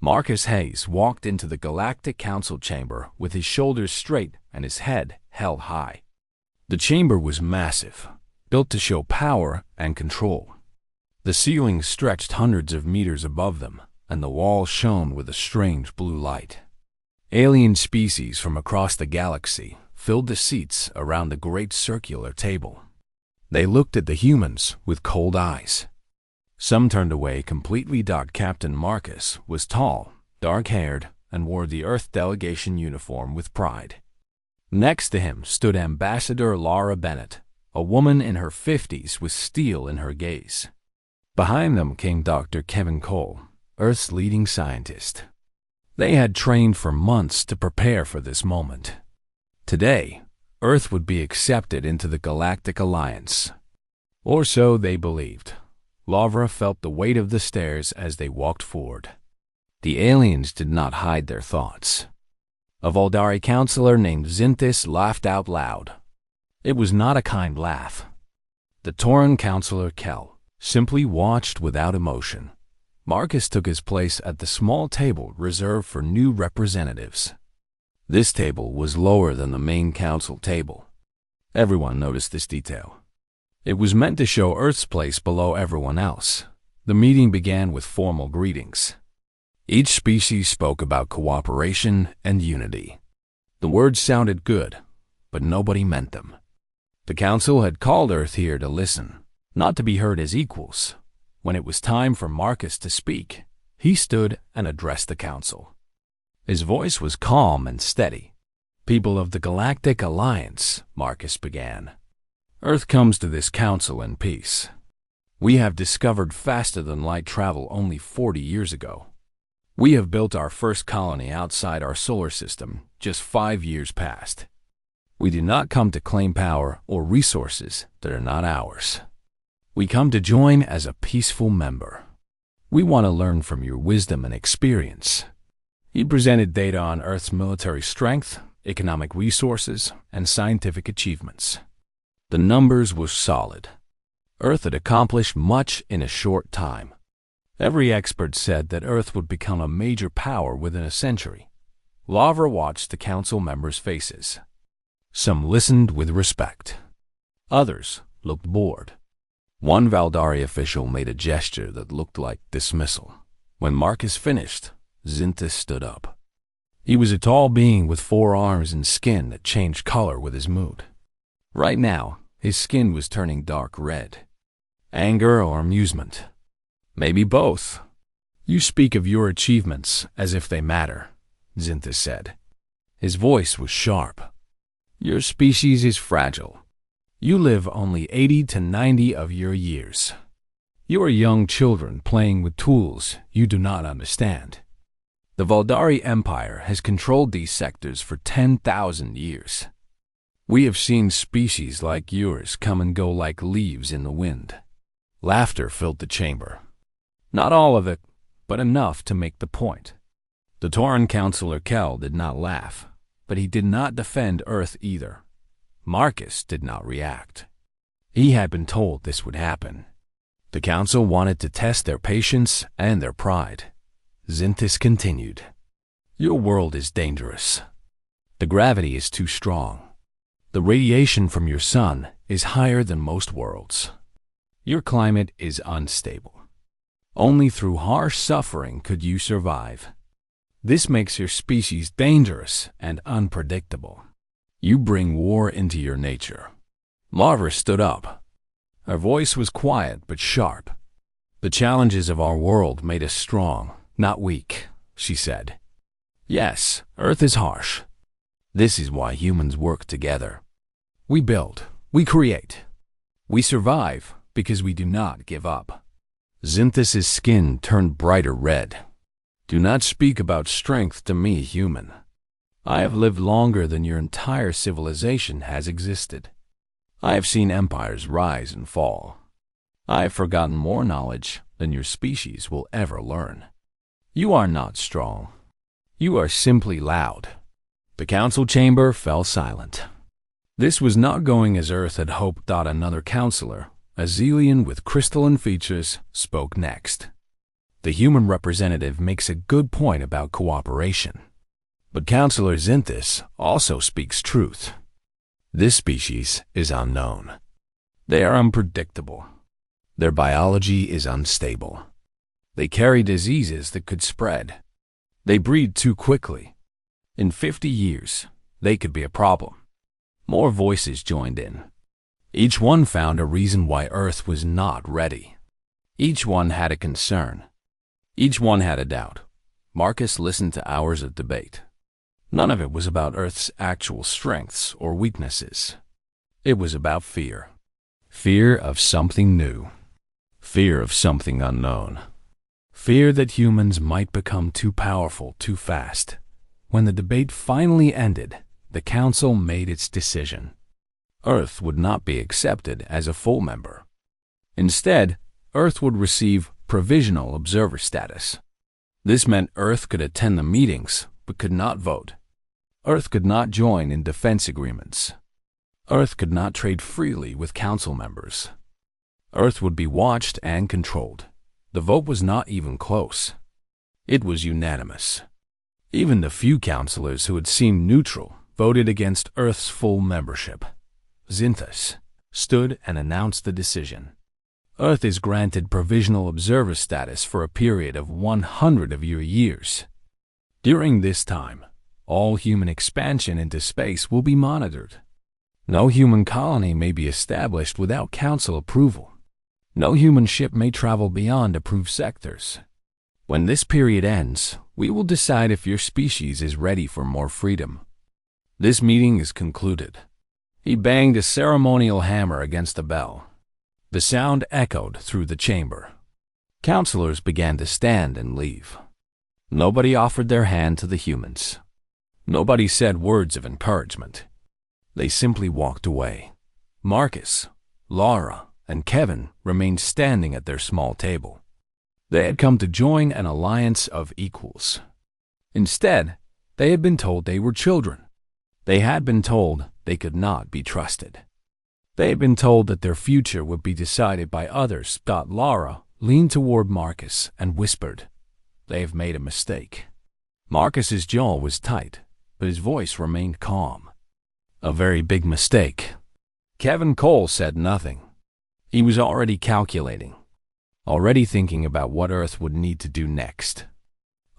Marcus Hayes walked into the Galactic Council chamber with his shoulders straight and his head held high. The chamber was massive, built to show power and control. The ceiling stretched hundreds of meters above them, and the walls shone with a strange blue light. Alien species from across the galaxy filled the seats around the great circular table. They looked at the humans with cold eyes. Some turned away completely. Captain Marcus was tall, dark-haired, and wore the Earth delegation uniform with pride. Next to him stood Ambassador Laura Bennett, a woman in her 50s with steel in her gaze. Behind them came Dr. Kevin Cole, Earth's leading scientist. They had trained for months to prepare for this moment. Today, Earth would be accepted into the Galactic Alliance. Or so they believed. Laura felt the weight of the stairs as they walked forward. The aliens did not hide their thoughts. A Voldari counselor named Zinthis laughed out loud. It was not a kind laugh. The Tauran counselor Kel simply watched without emotion. Marcus took his place at the small table reserved for new representatives. This table was lower than the main council table. Everyone noticed this detail. It was meant to show Earth's place below everyone else. The meeting began with formal greetings. Each species spoke about cooperation and unity. The words sounded good, but nobody meant them. The council had called Earth here to listen, not to be heard as equals. When it was time for Marcus to speak, he stood and addressed the council. His voice was calm and steady. "People of the Galactic Alliance," Marcus began. "Earth comes to this council in peace. We have discovered faster-than-light travel only 40 years ago. We have built our first colony outside our solar system just 5 years past. We do not come to claim power or resources that are not ours. We come to join as a peaceful member. We want to learn from your wisdom and experience." He presented data on Earth's military strength, economic resources, and scientific achievements. The numbers were solid. Earth had accomplished much in a short time. Every expert said that Earth would become a major power within a century. Laura watched the council members' faces. Some listened with respect. Others looked bored. One Valdari official made a gesture that looked like dismissal. When Marcus finished, Zinthis stood up. He was a tall being with 4 arms and skin that changed color with his mood. Right now, his skin was turning dark red. Anger or amusement? Maybe both. "You speak of your achievements as if they matter," Zinthis said. His voice was sharp. "Your species is fragile. You live only 80 to 90 of your years. You are young children playing with tools you do not understand. The Voldari Empire has controlled these sectors for 10,000 years. We have seen species like yours come and go like leaves in the wind." Laughter filled the chamber. Not all of it, but enough to make the point. The Tauran counselor Kel did not laugh, but he did not defend Earth either. Marcus did not react. He had been told this would happen. The council wanted to test their patience and their pride. Zinthis continued. "Your world is dangerous. The gravity is too strong. The radiation from your sun is higher than most worlds. Your climate is unstable. Only through harsh suffering could you survive. This makes your species dangerous and unpredictable. You bring war into your nature." Laura stood up. Her voice was quiet but sharp. "The challenges of our world made us strong, not weak," she said. "Yes, Earth is harsh. This is why humans work together. We build, we create. We survive because we do not give up." Zinthis's skin turned brighter red. "Do not speak about strength to me, human. I have lived longer than your entire civilization has existed. I have seen empires rise and fall. I have forgotten more knowledge than your species will ever learn. You are not strong. You are simply loud." The council chamber fell silent. This was not going as Earth had hoped. Another counselor, a Zelian with crystalline features, spoke next. The human representative makes a good point about cooperation. But Counselor Zinthus also speaks truth. This species is unknown. They are unpredictable. Their biology is unstable. They carry diseases that could spread. They breed too quickly. In 50 years, they could be a problem. More voices joined in. Each one found a reason why Earth was not ready. Each one had a concern. Each one had a doubt. Marcus listened to hours of debate. None of it was about Earth's actual strengths or weaknesses. It was about fear. Fear of something new. Fear of something unknown. Fear that humans might become too powerful too fast. When the debate finally ended, the council made its decision. Earth would not be accepted as a full member. Instead, Earth would receive provisional observer status. This meant Earth could attend the meetings, but could not vote. Earth could not join in defense agreements. Earth could not trade freely with council members. Earth would be watched and controlled. The vote was not even close. It was unanimous. Even the few counselors who had seemed neutral voted against Earth's full membership. Zinthus stood and announced the decision. Earth is granted provisional observer status for a period of 100 of your years. During this time, all human expansion into space will be monitored. No human colony may be established without council approval. No human ship may travel beyond approved sectors. When this period ends, we will decide if your species is ready for more freedom. This meeting is concluded. He banged a ceremonial hammer against the bell. The sound echoed through the chamber. Counselors began to stand and leave. Nobody offered their hand to the humans. Nobody said words of encouragement. They simply walked away. Marcus, Laura, and Kevin remained standing at their small table. They had come to join an alliance of equals. Instead, they had been told they were children. They had been told they could not be trusted. They had been told that their future would be decided by others. Laura leaned toward Marcus and whispered, "They have made a mistake." Marcus's jaw was tight, but his voice remained calm. "A very big mistake." Kevin Cole said nothing. He was already calculating, already thinking about what Earth would need to do next,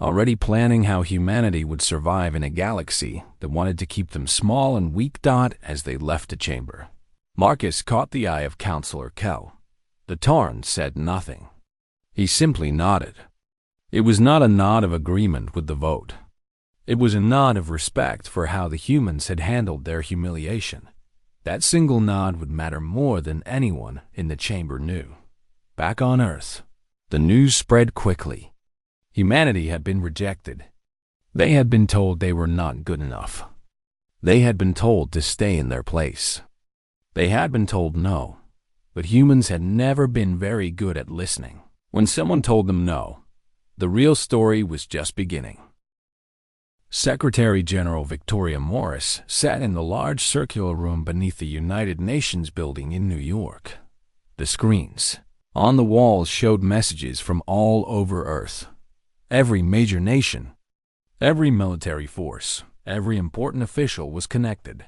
already planning how humanity would survive in a galaxy that wanted to keep them small and weak. As they left the chamber, Marcus caught the eye of Counselor Kell. The Tauren said nothing. He simply nodded. It was not a nod of agreement with the vote. It was a nod of respect for how the humans had handled their humiliation. That single nod would matter more than anyone in the chamber knew. Back on Earth, the news spread quickly. Humanity had been rejected. They had been told they were not good enough. They had been told to stay in their place. They had been told no, but humans had never been very good at listening. When someone told them no, the real story was just beginning. Secretary General Victoria Morris sat in the large circular room beneath the United Nations building in New York. The screens on the walls showed messages from all over Earth. Every major nation, every military force, every important official was connected.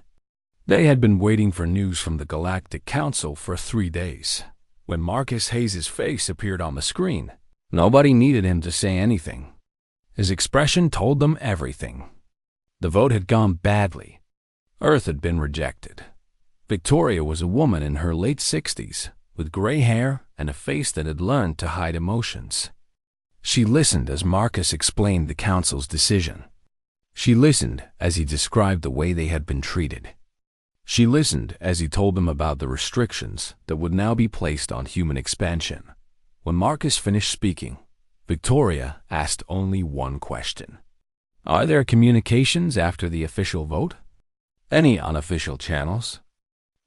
They had been waiting for news from the Galactic Council for 3 days. When Marcus Hayes' face appeared on the screen, nobody needed him to say anything. His expression told them everything. The vote had gone badly. Earth had been rejected. Victoria was a woman in her late 60s, with gray hair and a face that had learned to hide emotions. She listened as Marcus explained the council's decision. She listened as he described the way they had been treated. She listened as he told them about the restrictions that would now be placed on human expansion. When Marcus finished speaking, Victoria asked only one question. "Are there communications after the official vote? Any unofficial channels?"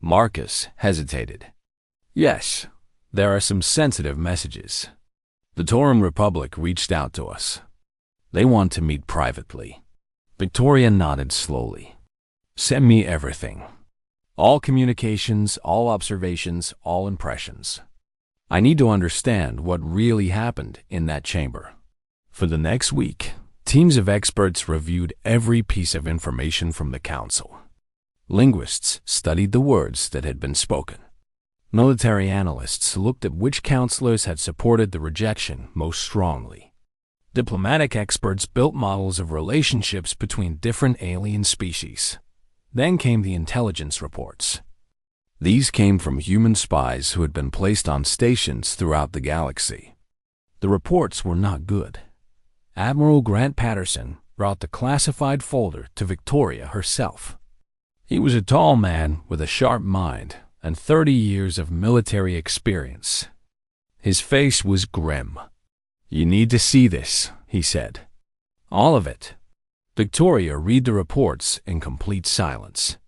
Marcus hesitated. "Yes, there are some sensitive messages. The Tauren Republic reached out to us. They want to meet privately." Victoria nodded slowly. "Send me everything. All communications, all observations, all impressions. I need to understand what really happened in that chamber. For the next week, teams of experts reviewed every piece of information from the council. Linguists studied the words that had been spoken. Military analysts looked at which counselors had supported the rejection most strongly. Diplomatic experts built models of relationships between different alien species. Then came the intelligence reports. These came from human spies who had been placed on stations throughout the galaxy. The reports were not good. Admiral Grant Patterson brought the classified folder to Victoria herself. He was a tall man with a sharp mind and 30 years of military experience. His face was grim. "You need to see this," he said. "All of it." Victoria read the reports in complete silence.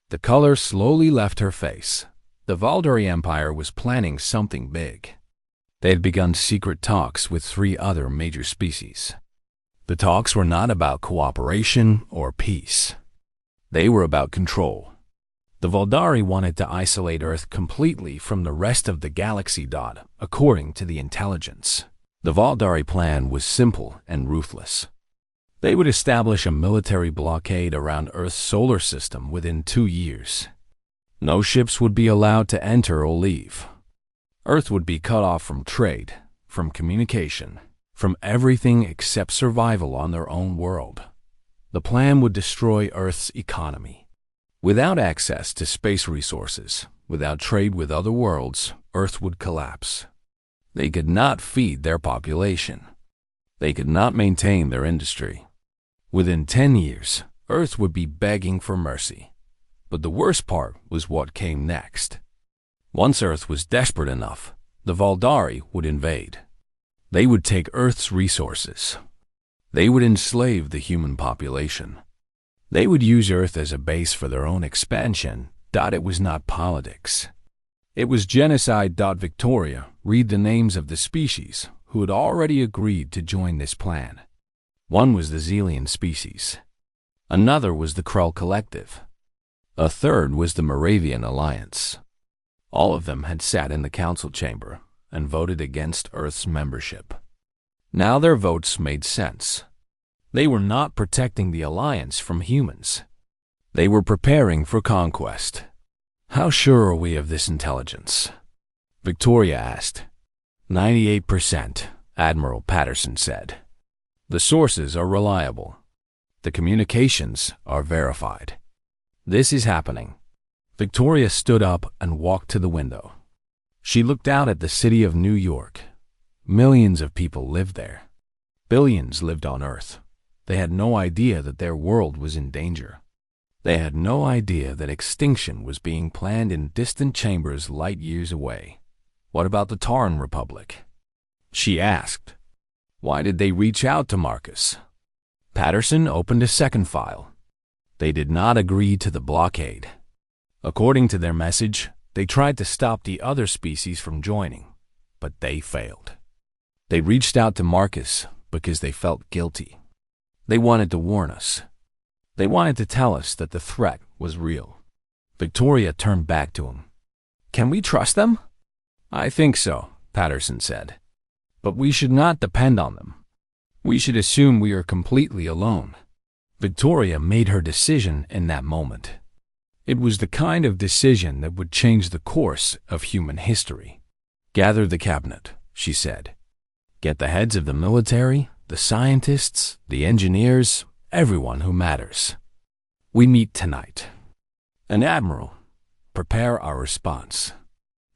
The color slowly left her face. The Valdari Empire was planning something big. They had begun secret talks with 3 other major species. The talks were not about cooperation or peace. They were about control. The Valdari wanted to isolate Earth completely from the rest of the galaxy. According to the intelligence, the Valdari plan was simple and ruthless. They would establish a military blockade around Earth's solar system within 2 years. No ships would be allowed to enter or leave. Earth would be cut off from trade, from communication, from everything except survival on their own world. The plan would destroy Earth's economy. Without access to space resources, without trade with other worlds, Earth would collapse. They could not feed their population. They could not maintain their industry. Within 10 years, Earth would be begging for mercy. But the worst part was what came next. Once Earth was desperate enough, the Valdari would invade. They would take Earth's resources. They would enslave the human population. They would use Earth as a base for their own expansion. It was not politics. It was genocide. Victoria read the names of the species who had already agreed to join this plan. One was the Zelian species. Another was the Krull Collective. A third was the Moravian Alliance. All of them had sat in the council chamber and voted against Earth's membership. Now their votes made sense. They were not protecting the Alliance from humans. They were preparing for conquest. "How sure are we of this intelligence?" Victoria asked. 98%, Admiral Patterson said. "The sources are reliable. The communications are verified. This is happening." Victoria stood up and walked to the window. She looked out at the city of New York. Millions of people lived there. Billions lived on Earth. They had no idea that their world was in danger. They had no idea that extinction was being planned in distant chambers light years away. What about the Tauran Republic? She asked. Why did they reach out to Marcus? Patterson opened a second file. They did not agree to the blockade. According to their message, they tried to stop the other species from joining, but they failed. They reached out to Marcus because they felt guilty. They wanted to warn us. They wanted to tell us that the threat was real. Victoria turned back to him. "Can we trust them?" "I think so," Patterson said. "But we should not depend on them. We should assume we are completely alone." Victoria made her decision in that moment. It was the kind of decision that would change the course of human history. "Gather the cabinet," she said. "Get the heads of the military, the scientists, the engineers, everyone who matters. We meet tonight. And Admiral, prepare our response."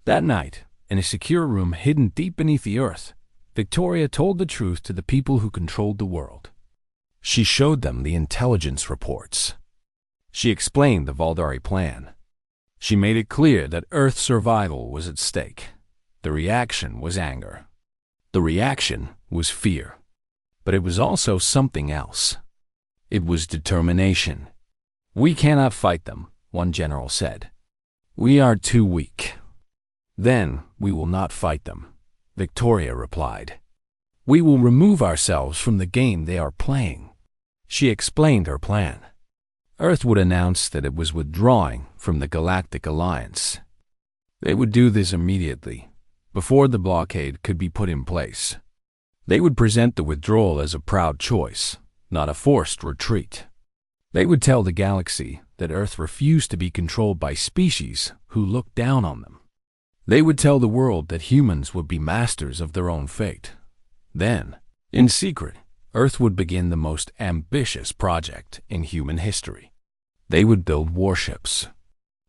That night, in a secure room hidden deep beneath the earth, Victoria told the truth to the people who controlled the world. She showed them the intelligence reports. She explained the Valdari plan. She made it clear that Earth's survival was at stake. The reaction was anger. The reaction was fear. But it was also something else. It was determination. "We cannot fight them," one general said. "We are too weak." "Then we will not fight them," Victoria replied. "We will remove ourselves from the game they are playing." She explained her plan. Earth would announce that it was withdrawing from the Galactic Alliance. They would do this immediately, before the blockade could be put in place. They would present the withdrawal as a proud choice, not a forced retreat. They would tell the galaxy that Earth refused to be controlled by species who looked down on them. They would tell the world that humans would be masters of their own fate. Then, in secret, Earth would begin the most ambitious project in human history. They would build warships.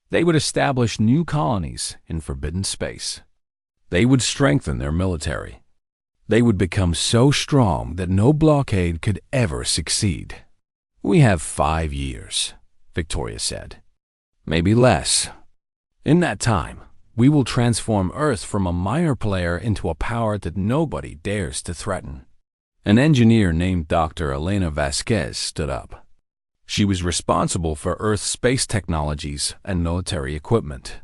They would establish new colonies in forbidden space. They would strengthen their military. They would become so strong that no blockade could ever succeed. "We have 5 years," Victoria said. "Maybe less. In that time, we will transform Earth from a minor player into a power that nobody dares to threaten." An engineer named Dr. Elena Vasquez stood up. She was responsible for Earth's space technologies and military equipment.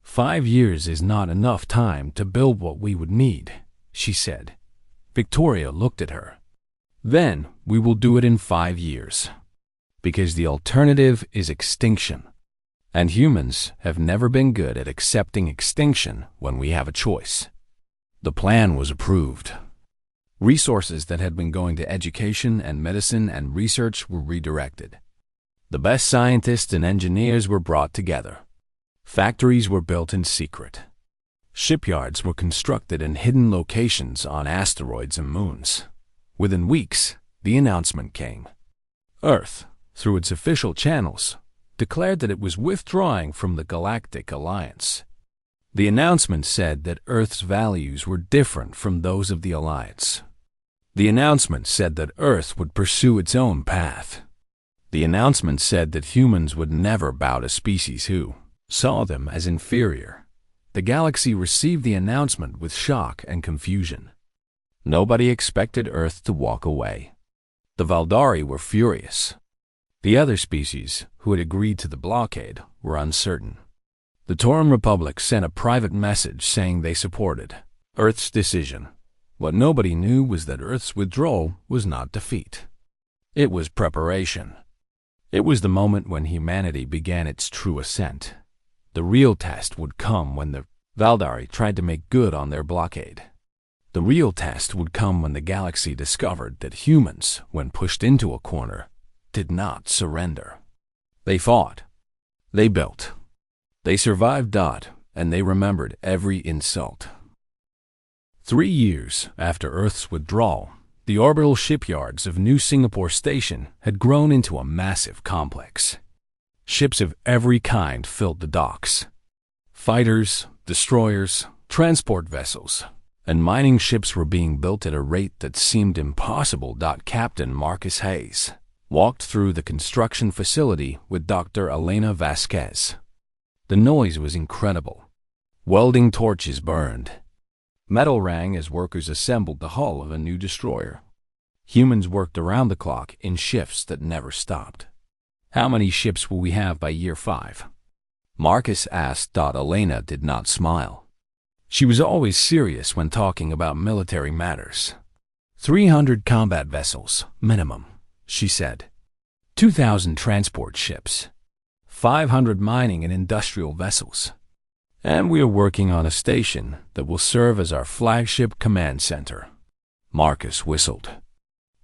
5 years is not enough time to build what we would need, she said. Victoria looked at her. "Then we will do it in 5 years. Because the alternative is extinction. And humans have never been good at accepting extinction when we have a choice." The plan was approved. Resources that had been going to education and medicine and research were redirected. The best scientists and engineers were brought together. Factories were built in secret. Shipyards were constructed in hidden locations on asteroids and moons. Within weeks, the announcement came. Earth, through its official channels, declared that it was withdrawing from the Galactic Alliance. The announcement said that Earth's values were different from those of the Alliance. The announcement said that Earth would pursue its own path. The announcement said that humans would never bow to species who saw them as inferior. The galaxy received the announcement with shock and confusion. Nobody expected Earth to walk away. The Valdari were furious. The other species, who had agreed to the blockade, were uncertain. The Tauran Republic sent a private message saying they supported Earth's decision. What nobody knew was that Earth's withdrawal was not defeat. It was preparation. It was the moment when humanity began its true ascent. The real test would come when the Valdari tried to make good on their blockade. The real test would come when the galaxy discovered that humans, when pushed into a corner, did not surrender. They fought. They built. They survived, and they remembered every insult. 3 years after Earth's withdrawal, the orbital shipyards of New Singapore Station had grown into a massive complex. Ships of every kind filled the docks. Fighters, destroyers, transport vessels, and mining ships were being built at a rate that seemed impossible. Captain Marcus Hayes walked through the construction facility with Dr. Elena Vasquez. The noise was incredible. Welding torches burned. Metal rang as workers assembled the hull of a new destroyer. Humans worked around the clock in shifts that never stopped. "How many ships will we have by year 5? Marcus asked. Elena did not smile. She was always serious when talking about military matters. 300 combat vessels, minimum, she said. 2,000 transport ships. 500 mining and industrial vessels. And we are working on a station that will serve as our flagship command center." Marcus whistled.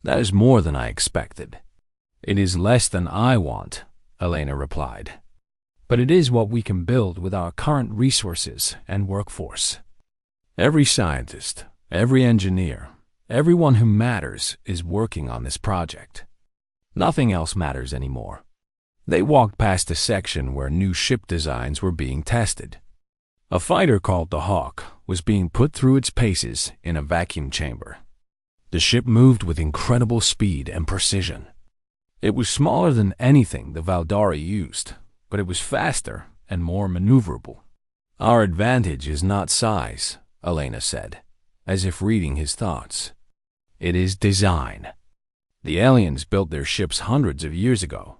"That is more than I expected." "It is less than I want," Elena replied. "But it is what we can build with our current resources and workforce. Every scientist, every engineer, everyone who matters is working on this project. Nothing else matters anymore." They walked past a section where new ship designs were being tested. A fighter called the Hawk was being put through its paces in a vacuum chamber. The ship moved with incredible speed and precision. It was smaller than anything the Valdari used, but it was faster and more maneuverable. "Our advantage is not size," Elena said, as if reading his thoughts. "It is design. The aliens built their ships hundreds of years ago.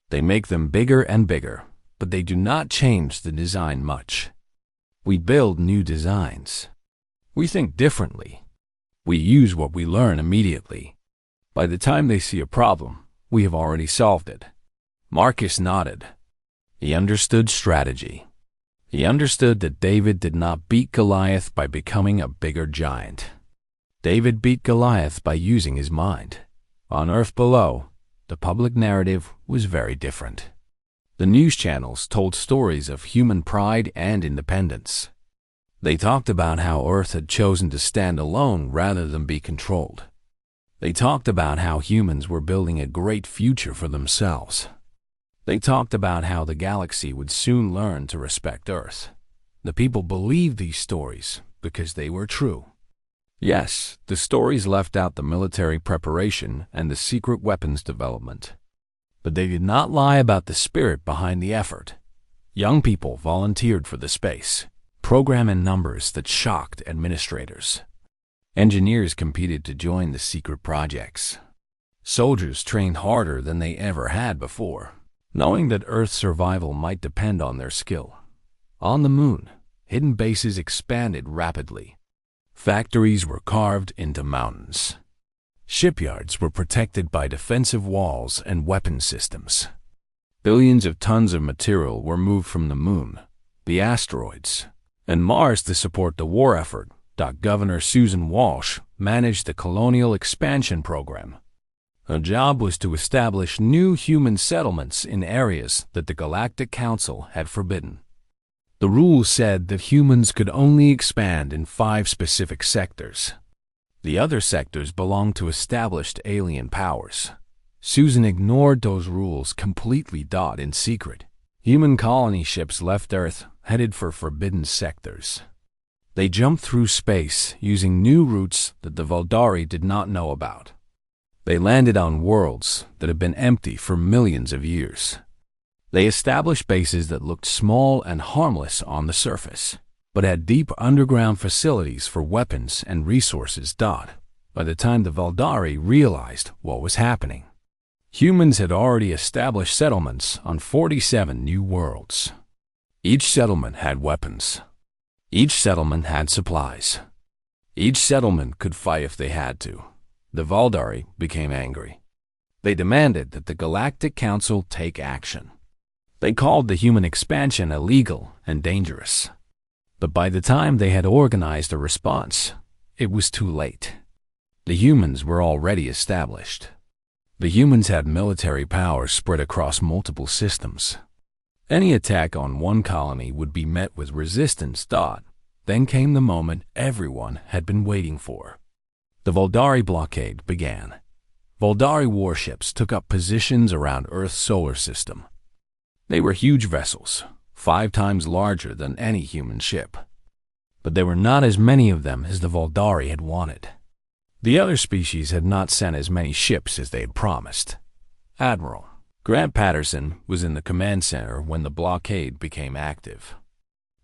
They make them bigger and bigger, but they do not change the design much. We build new designs. We think differently. We use what we learn immediately. By the time they see a problem, we have already solved it." Marcus nodded. He understood strategy. He understood that David did not beat Goliath by becoming a bigger giant. David beat Goliath by using his mind. On Earth below, the public narrative was very different. The news channels told stories of human pride and independence. They talked about how Earth had chosen to stand alone rather than be controlled. They talked about how humans were building a great future for themselves. They talked about how the galaxy would soon learn to respect Earth. The people believed these stories because they were true. Yes, the stories left out the military preparation and the secret weapons development. But they did not lie about the spirit behind the effort. Young people volunteered for the space program in numbers that shocked administrators. Engineers competed to join the secret projects. Soldiers trained harder than they ever had before, knowing that Earth's survival might depend on their skill. On the moon, hidden bases expanded rapidly. Factories were carved into mountains. Shipyards were protected by defensive walls and weapon systems. Billions of tons of material were moved from the moon, the asteroids, and Mars to support the war effort. Governor Susan Walsh managed the colonial expansion program. Her job was to establish new human settlements in areas that the Galactic Council had forbidden. The rules said that humans could only expand in 5 specific sectors. The other sectors belonged to established alien powers. Susan ignored those rules completely. In secret, human colony ships left Earth, headed for forbidden sectors. They jumped through space using new routes that the Voldari did not know about. They landed on worlds that had been empty for millions of years. They established bases that looked small and harmless on the surface, but had deep underground facilities for weapons and resources. By the time the Voldari realized what was happening, humans had already established settlements on 47 new worlds. Each settlement had weapons. Each settlement had supplies. Each settlement could fight if they had to. The Voldari became angry. They demanded that the Galactic Council take action. They called the human expansion illegal and dangerous. But by the time they had organized a response, it was too late. The humans were already established. The humans had military powers spread across multiple systems. Any attack on one colony would be met with resistance. Then came the moment everyone had been waiting for. The Voldari blockade began. Voldari warships took up positions around Earth's solar system. They were huge vessels, 5 times larger than any human ship. But there were not as many of them as the Voldari had wanted. The other species had not sent as many ships as they had promised. Admiral Grant Patterson was in the command center when the blockade became active.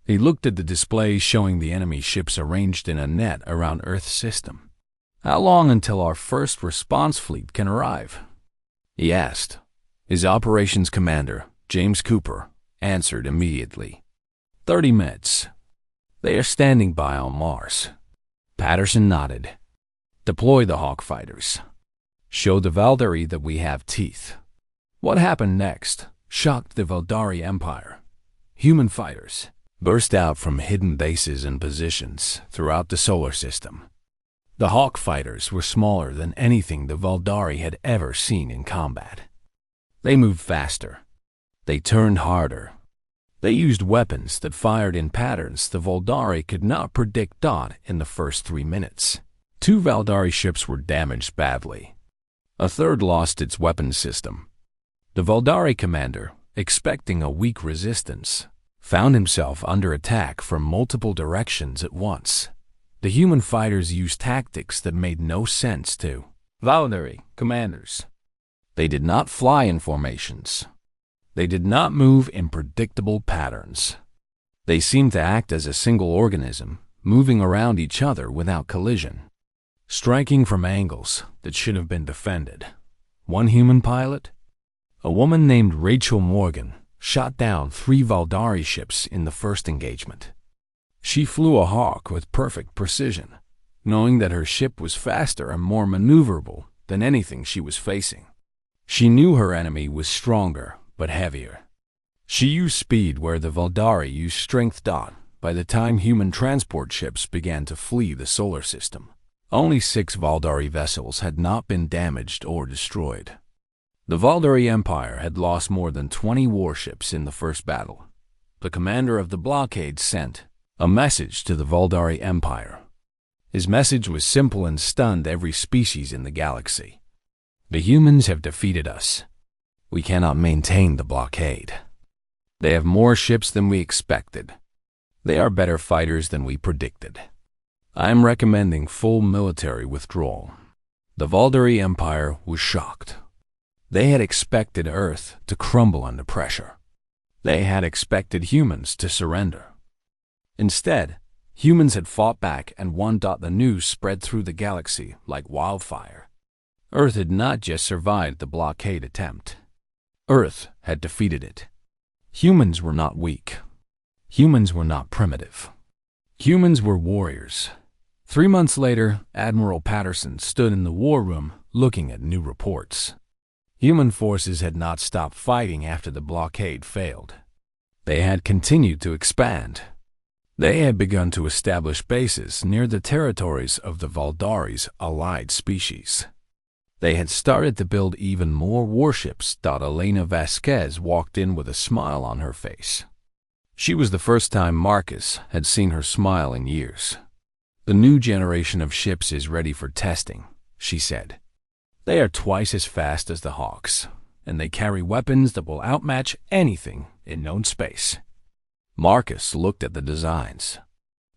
He looked at the displays showing the enemy ships arranged in a net around Earth's system. "How long until our first response fleet can arrive?" he asked. His operations commander, James Cooper, answered immediately. 30 minutes. They are standing by on Mars." Patterson nodded. "Deploy the Hawk fighters. Show the Voldari that we have teeth." What happened next shocked the Voldari Empire. Human fighters burst out from hidden bases and positions throughout the solar system. The Hawk fighters were smaller than anything the Voldari had ever seen in combat. They moved faster. They turned harder. They used weapons that fired in patterns the Voldari could not predict. In the first 3 minutes, 2 Voldari ships were damaged badly. A third lost its weapons system. The Voldari commander, expecting a weak resistance, found himself under attack from multiple directions at once. The human fighters used tactics that made no sense to Voldari commanders. They did not fly in formations. They did not move in predictable patterns. They seemed to act as a single organism, moving around each other without collision, striking from angles that should have been defended. One human pilot, a woman named Rachel Morgan, shot down 3 Voldari ships in the first engagement. She flew a Hawk with perfect precision, knowing that her ship was faster and more maneuverable than anything she was facing. She knew her enemy was stronger but heavier. She used speed where the Valdari used strength. By the time human transport ships began to flee the solar system, only 6 Valdari vessels had not been damaged or destroyed. The Valdari Empire had lost more than 20 warships in the first battle. The commander of the blockade sent a message to the Valdari Empire. His message was simple and stunned every species in the galaxy. The humans have defeated us. We cannot maintain the blockade. They have more ships than we expected. They are better fighters than we predicted. I am recommending full military withdrawal. The Valdari Empire was shocked. They had expected Earth to crumble under pressure. They had expected humans to surrender. Instead, humans had fought back and won. The news spread through the galaxy like wildfire. Earth had not just survived the blockade attempt. Earth had defeated it. Humans were not weak. Humans were not primitive. Humans were warriors. 3 months later, Admiral Patterson stood in the war room looking at new reports. Human forces had not stopped fighting after the blockade failed. They had continued to expand. They had begun to establish bases near the territories of the Valdari's allied species. They had started to build even more warships. Elena Vasquez walked in with a smile on her face. She was the first time Marcus had seen her smile in years. The new generation of ships is ready for testing, she said. They are twice as fast as the Hawks, and they carry weapons that will outmatch anything in known space. Marcus looked at the designs.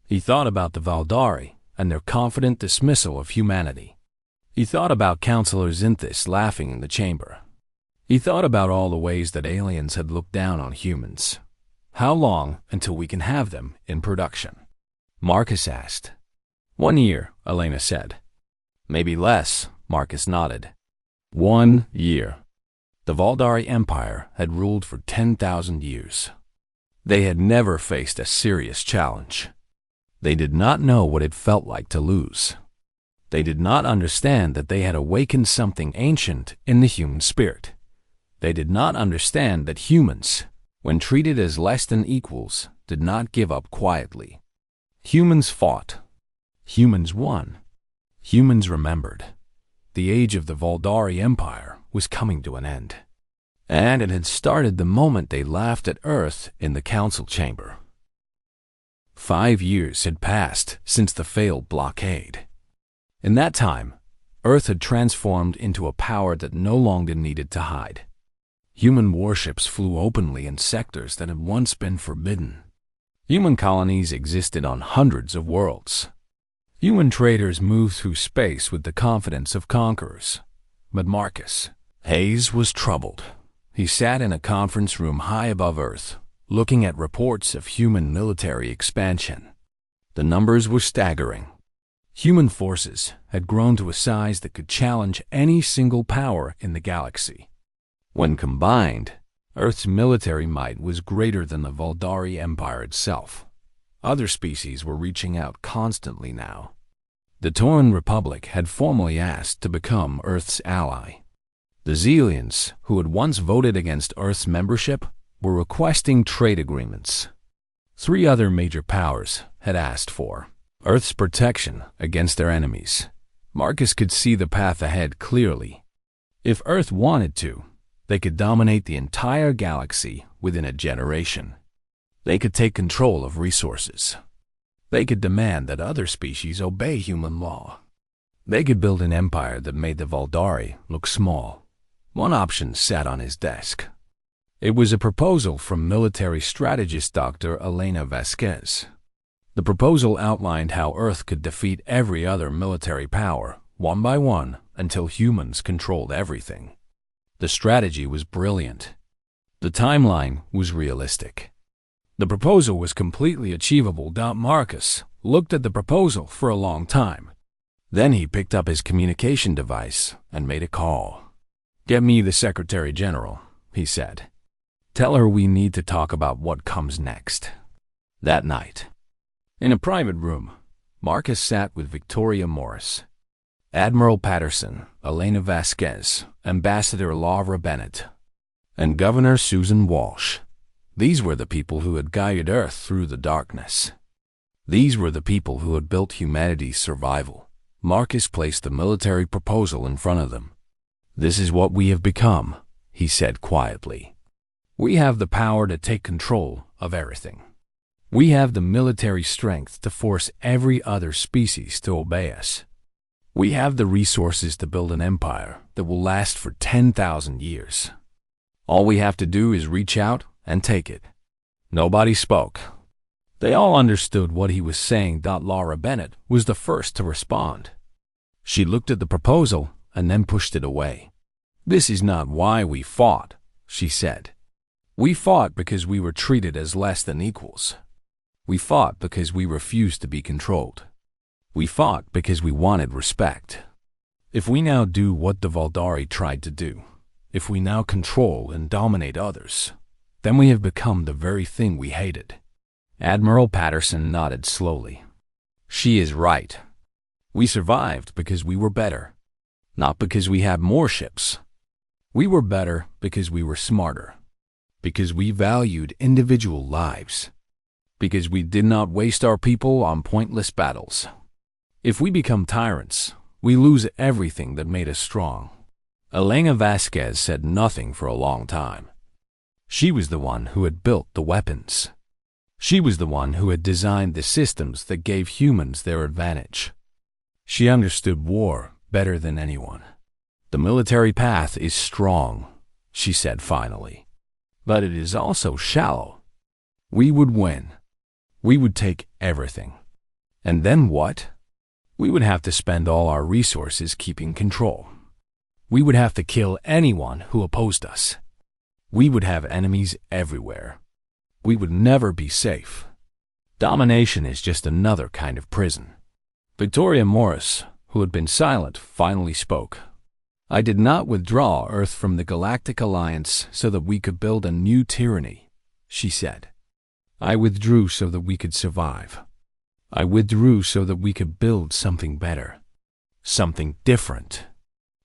He thought about the Valdari and their confident dismissal of humanity. He thought about Counselor Zinthis laughing in the chamber. He thought about all the ways that aliens had looked down on humans. How long until we can have them in production? Marcus asked. 1 year, Elena said. Maybe less, Marcus nodded. 1 year. The Valdari Empire had ruled for 10,000 years. They had never faced a serious challenge. They did not know what it felt like to lose. They did not understand that they had awakened something ancient in the human spirit. They did not understand that humans, when treated as less than equals, did not give up quietly. Humans fought. Humans won. Humans remembered. The age of the Valdari Empire was coming to an end. And it had started the moment they laughed at Earth in the council chamber. 5 years had passed since the failed blockade. In that time, Earth had transformed into a power that no longer needed to hide. Human warships flew openly in sectors that had once been forbidden. Human colonies existed on hundreds of worlds. Human traders moved through space with the confidence of conquerors. But Marcus Hayes was troubled. He sat in a conference room high above Earth, looking at reports of human military expansion. The numbers were staggering. Human forces had grown to a size that could challenge any single power in the galaxy. When combined, Earth's military might was greater than the Valdari Empire itself. Other species were reaching out constantly now. The Tauran Republic had formally asked to become Earth's ally. The Xelians, who had once voted against Earth's membership, were requesting trade agreements. 3 other major powers had asked for Earth's protection against their enemies. Marcus could see the path ahead clearly. If Earth wanted to, they could dominate the entire galaxy within a generation. They could take control of resources. They could demand that other species obey human law. They could build an empire that made the Valdari look small. One option sat on his desk. It was a proposal from military strategist Dr. Elena Vasquez. The proposal outlined how Earth could defeat every other military power, one by one, until humans controlled everything. The strategy was brilliant. The timeline was realistic. The proposal was completely achievable. Marcus looked at the proposal for a long time. Then he picked up his communication device and made a call. "Get me the Secretary General," he said. "Tell her we need to talk about what comes next." That night, in a private room, Marcus sat with Victoria Morris, Admiral Patterson, Elena Vasquez, Ambassador Laura Bennett, and Governor Susan Walsh. These were the people who had guided Earth through the darkness. These were the people who had built humanity's survival. Marcus placed the military proposal in front of them. "This is what we have become," he said quietly. "We have the power to take control of everything. We have the military strength to force every other species to obey us. We have the resources to build an empire that will last for 10,000 years. All we have to do is reach out and take it." Nobody spoke. They all understood what he was saying. Laura Bennett was the first to respond. She looked at the proposal and then pushed it away. "This is not why we fought," she said. "We fought because we were treated as less than equals. We fought because we refused to be controlled. We fought because we wanted respect. If we now do what the Valdari tried to do, if we now control and dominate others, then we have become the very thing we hated." Admiral Patterson nodded slowly. "She is right. We survived because we were better, not because we had more ships. We were better because we were smarter, because we valued individual lives, because we did not waste our people on pointless battles. If we become tyrants, we lose everything that made us strong." Elena Vasquez said nothing for a long time. She was the one who had built the weapons. She was the one who had designed the systems that gave humans their advantage. She understood war better than anyone. "The military path is strong," she said finally, "but it is also shallow. We would win. We would take everything. And then what? We would have to spend all our resources keeping control. We would have to kill anyone who opposed us. We would have enemies everywhere. We would never be safe. Domination is just another kind of prison." Victoria Morris, who had been silent, finally spoke. "I did not withdraw Earth from the Galactic Alliance so that we could build a new tyranny," she said. "I withdrew so that we could survive. I withdrew so that we could build something better, something different,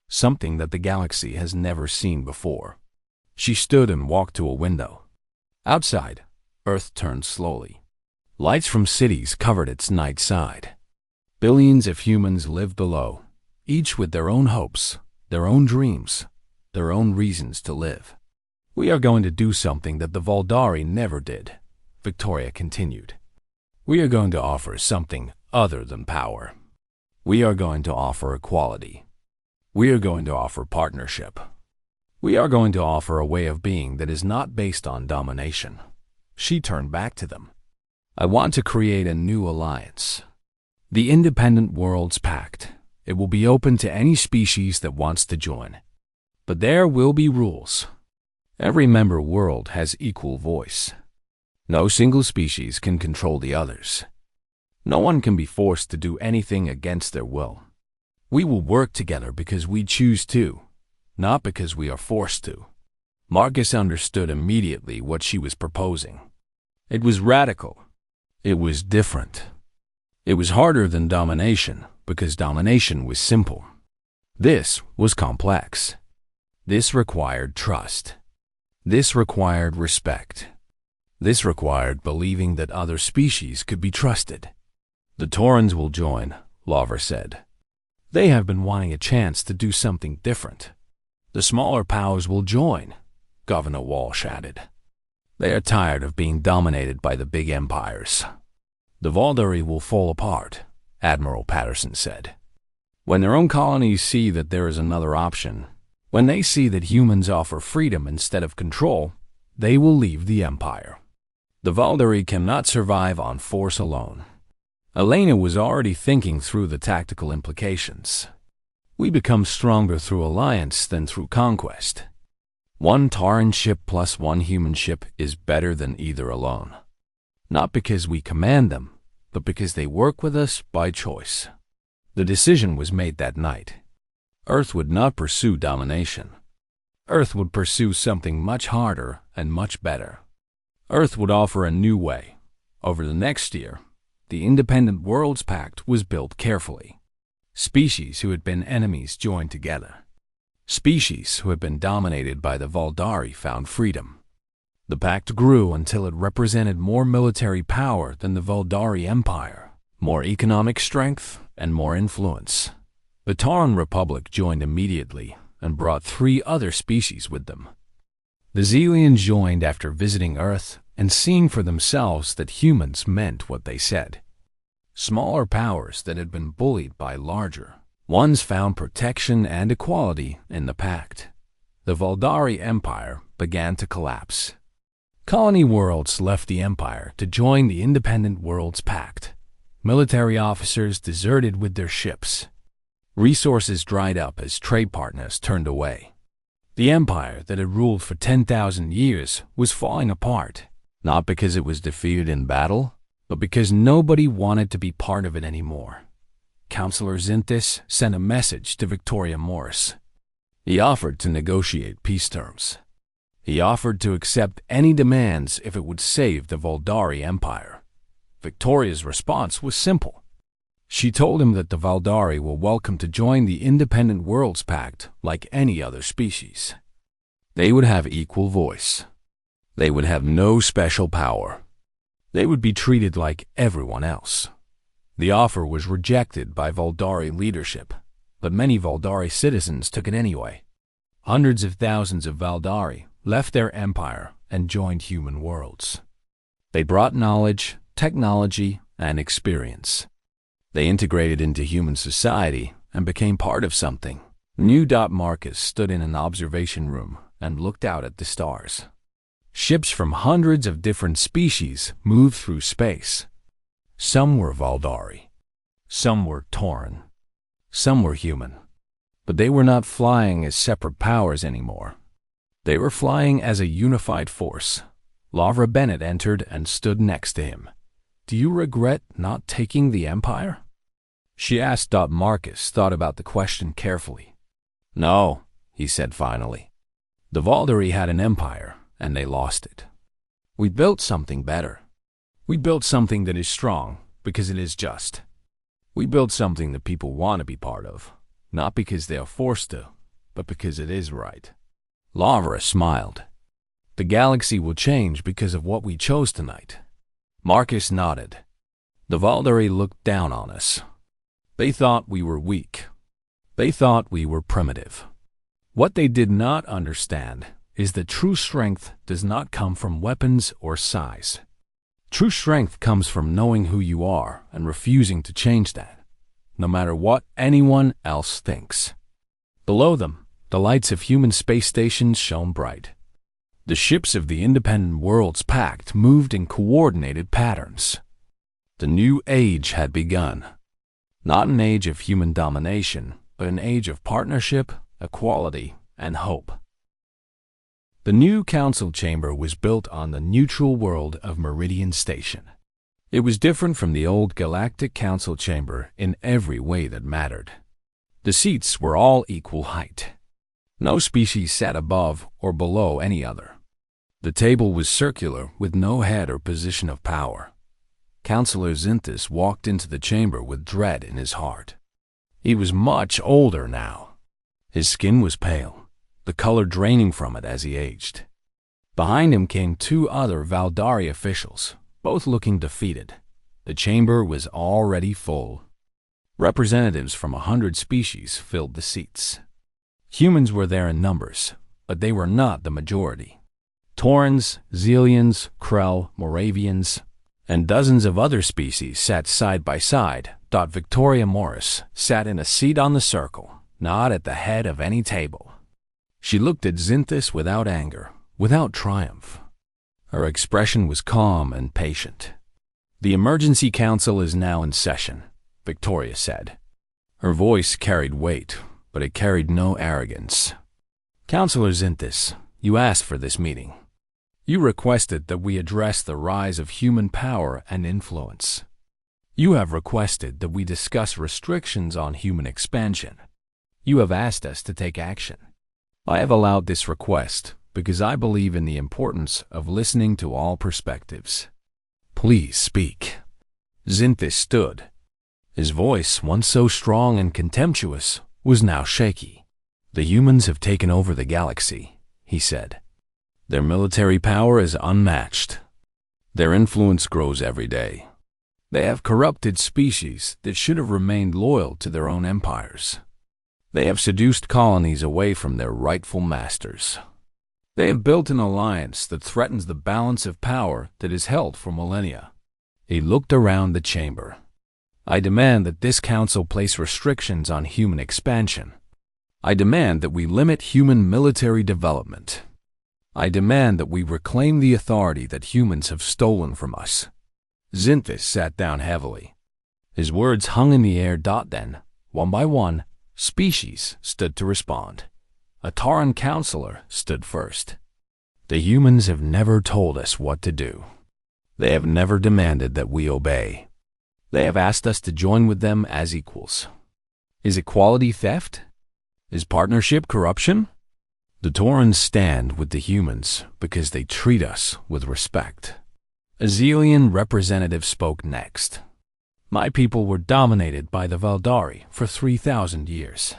something that the galaxy has never seen before." She stood and walked to a window. Outside, Earth turned slowly. Lights from cities covered its night side. Billions of humans lived below, each with their own hopes, their own dreams, their own reasons to live. "We are going to do something that the Valdari never did," Victoria continued. "We are going to offer something other than power. We are going to offer equality. We are going to offer partnership. We are going to offer a way of being that is not based on domination." She turned back to them. "I want to create a new alliance. The Independent Worlds Pact. It will be open to any species that wants to join. But there will be rules. Every member world has equal voice. No single species can control the others. No one can be forced to do anything against their will. We will work together because we choose to, not because we are forced to." Marcus understood immediately what she was proposing. It was radical. It was different. It was harder than domination because domination was simple. This was complex. This required trust. This required respect. This required believing that other species could be trusted. "The Taurans will join," Lawver said. "They have been wanting a chance to do something different. The smaller powers will join," Governor Walsh added. "They are tired of being dominated by the big empires." "The Valdari will fall apart," Admiral Patterson said. "When their own colonies see that there is another option, when they see that humans offer freedom instead of control, they will leave the empire. The Valdari cannot survive on force alone." Elena was already thinking through the tactical implications. "We become stronger through alliance than through conquest. One Tauran ship plus one human ship is better than either alone. Not because we command them, but because they work with us by choice." The decision was made that night. Earth would not pursue domination. Earth would pursue something much harder and much better. Earth would offer a new way. Over the next year, the Independent Worlds Pact was built carefully. Species who had been enemies joined together. Species who had been dominated by the Valdari found freedom. The pact grew until it represented more military power than the Vuldari Empire, more economic strength, and more influence. The Tauran Republic joined immediately and brought 3 other species with them. The Xelians joined after visiting Earth and seeing for themselves that humans meant what they said. Smaller powers that had been bullied by larger ones found protection and equality in the pact. The Vuldari Empire began to collapse. Colony worlds left the Empire to join the Independent Worlds Pact. Military officers deserted with their ships. Resources dried up as trade partners turned away. The empire that had ruled for 10,000 years was falling apart, not because it was defeated in battle, but because nobody wanted to be part of it anymore. Counselor Xinthis sent a message to Victoria Morris. He offered to negotiate peace terms. He offered to accept any demands if it would save the Vuldari Empire. Victoria's response was simple. She told him that the Vuldari were welcome to join the Independent Worlds Pact like any other species. They would have equal voice. They would have no special power. They would be treated like everyone else. The offer was rejected by Vuldari leadership, but many Vuldari citizens took it anyway. Hundreds of thousands of Vuldari left their empire and joined human worlds. They brought knowledge, technology, and experience. They integrated into human society and became part of something. New. Marcus stood in an observation room and looked out at the stars. Ships from hundreds of different species moved through space. Some were Vuldari. Some were Tauran. Some were human. But they were not flying as separate powers anymore. They were flying as a unified force. Lavra Bennett entered and stood next to him. "Do you regret not taking the Empire?" She asked. Marcus thought about the question carefully. "No," he said finally. "The Vuldari had an empire, and they lost it. We built something better. We built something that is strong because it is just. We built something that people want to be part of, not because they are forced to, but because it is right." Lavra smiled. "The galaxy will change because of what we chose tonight." Marcus nodded. "The Vuldari looked down on us. They thought we were weak. They thought we were primitive. What they did not understand is that true strength does not come from weapons or size. True strength comes from knowing who you are and refusing to change that, no matter what anyone else thinks." Below them, the lights of human space stations shone bright. The ships of the Independent Worlds Pact moved in coordinated patterns. The new age had begun. Not an age of human domination, but an age of partnership, equality, and hope. The new council chamber was built on the neutral world of Meridian Station. It was different from the old Galactic Council chamber in every way that mattered. The seats were all equal height. No species sat above or below any other. The table was circular with no head or position of power. Counselor Xinthis walked into the chamber with dread in his heart. He was much older now. His skin was pale, the color draining from it as he aged. Behind him came 2 other Vuldari officials, both looking defeated. The chamber was already full. Representatives from 100 species filled the seats. Humans were there in numbers, but they were not the majority. Taurans, Xelians, Krell, Moravians, and dozens of other species sat side by side. Victoria Morris sat in a seat on the circle, not at the head of any table. She looked at Xinthis without anger, without triumph. Her expression was calm and patient. "The Emergency Council is now in session," Victoria said. Her voice carried weight, but it carried no arrogance. "Counselor Xinthis, you asked for this meeting. You requested that we address the rise of human power and influence. You have requested that we discuss restrictions on human expansion. You have asked us to take action. I have allowed this request because I believe in the importance of listening to all perspectives. Please speak." Xinthis stood. His voice, once so strong and contemptuous, was now shaky. "The humans have taken over the galaxy," he said. Their military power is unmatched. Their influence grows every day. They have corrupted species that should have remained loyal to their own empires. They have seduced colonies away from their rightful masters. They have built an alliance that threatens the balance of power that is held for millennia. He looked around the chamber. I demand that this council place restrictions on human expansion. I demand that we limit human military development. I demand that we reclaim the authority that humans have stolen from us. Xinthus sat down heavily. His words hung in the air. Then, one by one, species stood to respond. A Tauran counselor stood first. The humans have never told us what to do. They have never demanded that we obey. They have asked us to join with them as equals. Is equality theft? Is partnership corruption? The Taurans stand with the humans because they treat us with respect. A Xelian representative spoke next. My people were dominated by the Valdari for 3,000 years.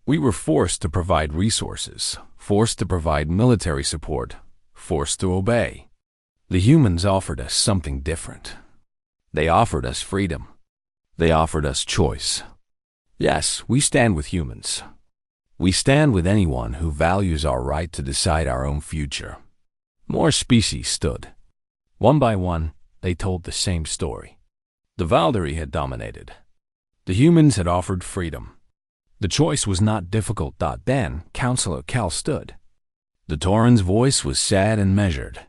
We were forced to provide resources, forced to provide military support, forced to obey. The humans offered us something different. They offered us freedom. They offered us choice. Yes, we stand with humans. We stand with anyone who values our right to decide our own future. More species stood. One by one, they told the same story. The Valdari had dominated. The humans had offered freedom. The choice was not difficult. Then, Counselor Cal stood. The Tauran's voice was sad and measured.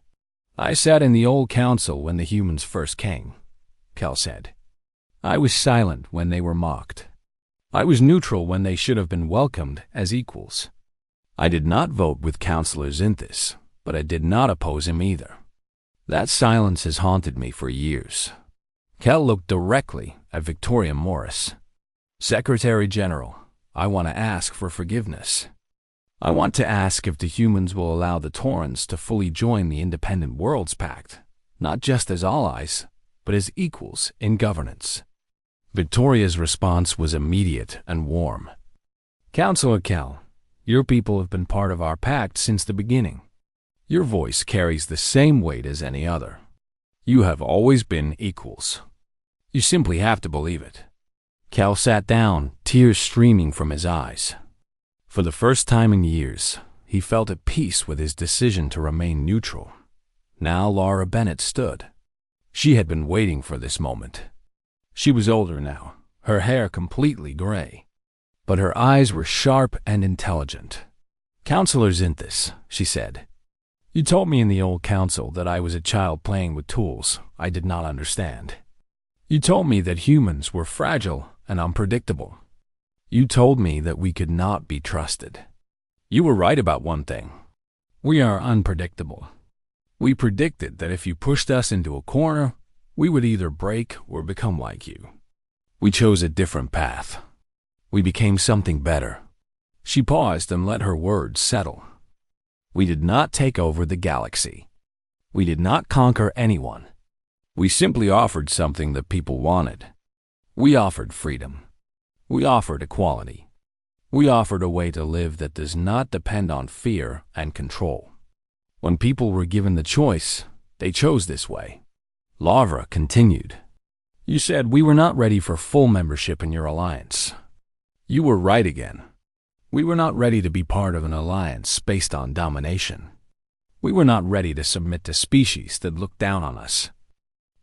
I sat in the old council when the humans first came, Cal said. I was silent when they were mocked. I was neutral when they should have been welcomed as equals. I did not vote with Counselor Xinthus, but I did not oppose him either. That silence has haunted me for years. Cal looked directly at Victoria Morris. Secretary General, I want to ask for forgiveness. I want to ask if the humans will allow the Taurans to fully join the Independent Worlds Pact, not just as allies, but as equals in governance. Victoria's response was immediate and warm. Counselor Cal, your people have been part of our pact since the beginning. Your voice carries the same weight as any other. You have always been equals. You simply have to believe it. Cal sat down, tears streaming from his eyes. For the first time in years, he felt at peace with his decision to remain neutral. Now Laura Bennett stood. She had been waiting for this moment. She was older now, her hair completely gray, but her eyes were sharp and intelligent. Counselor Xinthus, she said, you told me in the old council that I was a child playing with tools I did not understand. You told me that humans were fragile and unpredictable. You told me that we could not be trusted. You were right about one thing. We are unpredictable. We predicted that if you pushed us into a corner, we would either break or become like you. We chose a different path. We became something better. She paused and let her words settle. We did not take over the galaxy. We did not conquer anyone. We simply offered something that people wanted. We offered freedom. We offered equality. We offered a way to live that does not depend on fear and control. When people were given the choice, they chose this way. Lavra continued. You said we were not ready for full membership in your alliance. You were right again. We were not ready to be part of an alliance based on domination. We were not ready to submit to species that looked down on us.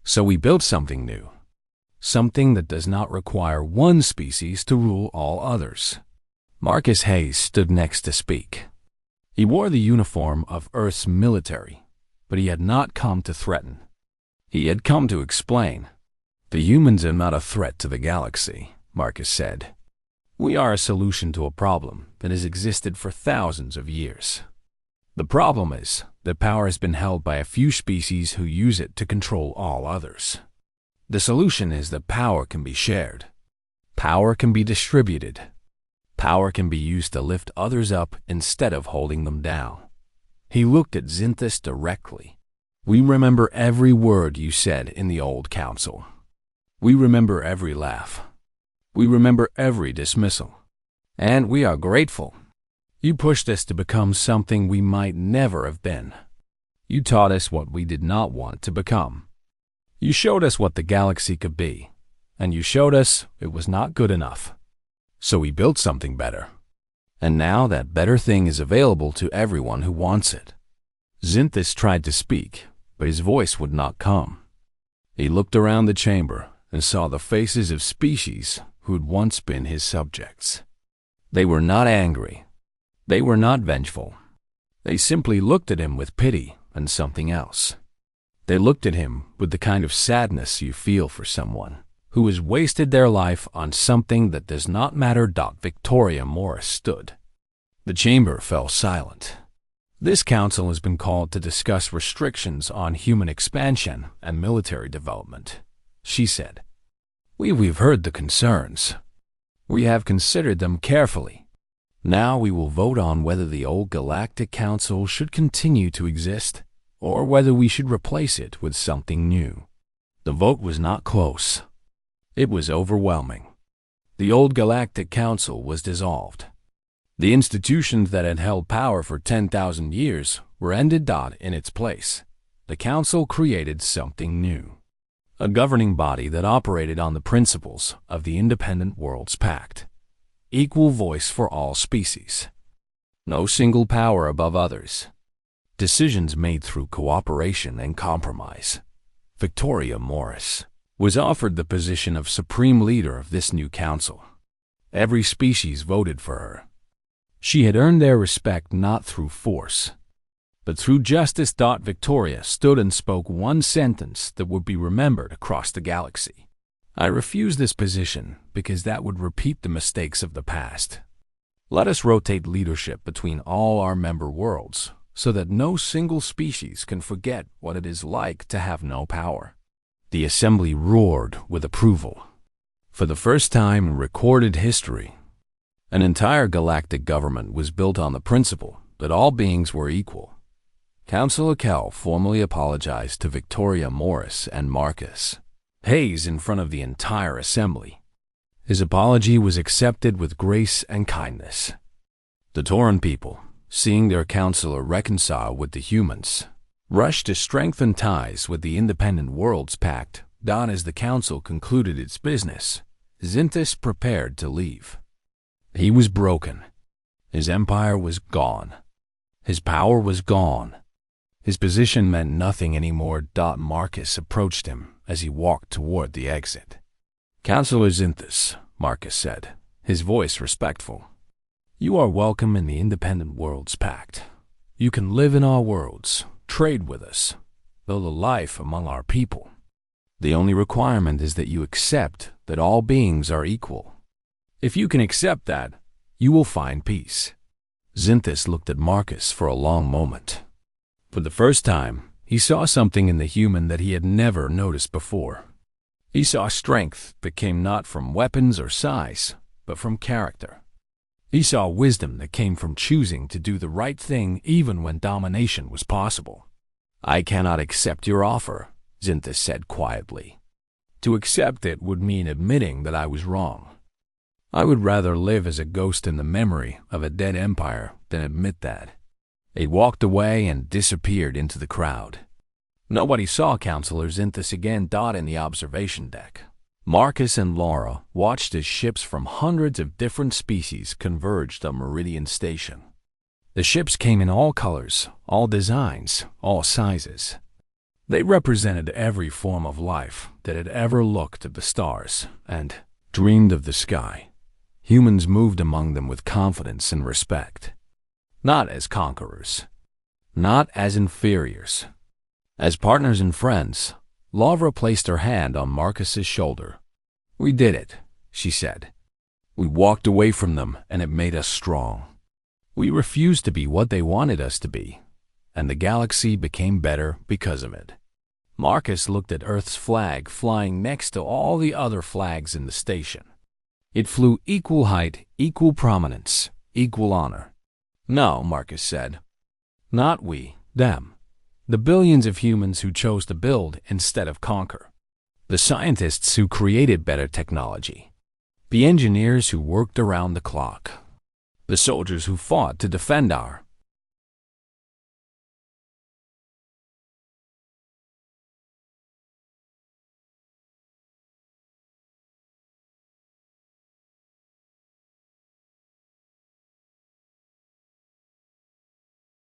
So we built something new. Something that does not require one species to rule all others. Marcus Hayes stood next to speak. He wore the uniform of Earth's military, but he had not come to threaten. He had come to explain. The humans are not a threat to the galaxy, Marcus said. We are a solution to a problem that has existed for thousands of years. The problem is that power has been held by a few species who use it to control all others. The solution is that power can be shared. Power can be distributed. Power can be used to lift others up instead of holding them down. He looked at Xinthus directly. We remember every word you said in the old council. We remember every laugh. We remember every dismissal. And we are grateful. You pushed us to become something we might never have been. You taught us what we did not want to become. You showed us what the galaxy could be, and you showed us it was not good enough. So we built something better. And now that better thing is available to everyone who wants it. Xynthus tried to speak, but his voice would not come. He looked around the chamber and saw the faces of species who had once been his subjects. They were not angry. They were not vengeful. They simply looked at him with pity and something else. They looked at him with the kind of sadness you feel for someone who has wasted their life on something that does not matter. Victoria Morris stood. The chamber fell silent. This council has been called to discuss restrictions on human expansion and military development, she said. We've heard the concerns. We have considered them carefully. Now we will vote on whether the old Galactic Council should continue to exist, or whether we should replace it with something new. The vote was not close. It was overwhelming. The old Galactic Council was dissolved. The institutions that had held power for 10,000 years were ended. In its place, the Council created something new. A governing body that operated on the principles of the Independent Worlds Pact. Equal voice for all species. No single power above others. Decisions made through cooperation and compromise. Victoria Morris was offered the position of supreme leader of this new council. Every species voted for her. She had earned their respect not through force, but through justice. Victoria stood and spoke one sentence that would be remembered across the galaxy. I refuse this position because that would repeat the mistakes of the past. Let us rotate leadership between all our member worlds so that no single species can forget what it is like to have no power. The assembly roared with approval. For the first time in recorded history, an entire galactic government was built on the principle that all beings were equal. Councillor Kell formally apologized to Victoria Morris and Marcus Hayes in front of the entire assembly. His apology was accepted with grace and kindness. The Tauran people, seeing their councillor reconcile with the humans, rushed to strengthen ties with the Independent Worlds Pact. As the council concluded its business, Xynthus prepared to leave. He was broken. His empire was gone. His power was gone. His position meant nothing anymore. Marcus approached him as he walked toward the exit. Councillor Xynthus, Marcus said, his voice respectful. You are welcome in the Independent Worlds Pact. You can live in our worlds, trade with us, build a life among our people. The only requirement is that you accept that all beings are equal. If you can accept that, you will find peace. Xynthus looked at Marcus for a long moment. For the first time, he saw something in the human that he had never noticed before. He saw strength that came not from weapons or size, but from character. He saw wisdom that came from choosing to do the right thing even when domination was possible. I cannot accept your offer, Xynthus said quietly. To accept it would mean admitting that I was wrong. I would rather live as a ghost in the memory of a dead empire than admit that. He walked away and disappeared into the crowd. Nobody saw Councillor Xynthus again. In the observation deck, Marcus and Laura watched as ships from hundreds of different species converged on Meridian Station. The ships came in all colors, all designs, all sizes. They represented every form of life that had ever looked at the stars and dreamed of the sky. Humans moved among them with confidence and respect. Not as conquerors. Not as inferiors. As partners and friends, Laura placed her hand on Marcus's shoulder. We did it, she said. We walked away from them and it made us strong. We refused to be what they wanted us to be, and the galaxy became better because of it. Marcus looked at Earth's flag flying next to all the other flags in the station. It flew equal height, equal prominence, equal honor. No, Marcus said. Not we, them. The billions of humans who chose to build instead of conquer. The scientists who created better technology. The engineers who worked around the clock. The soldiers who fought to defend our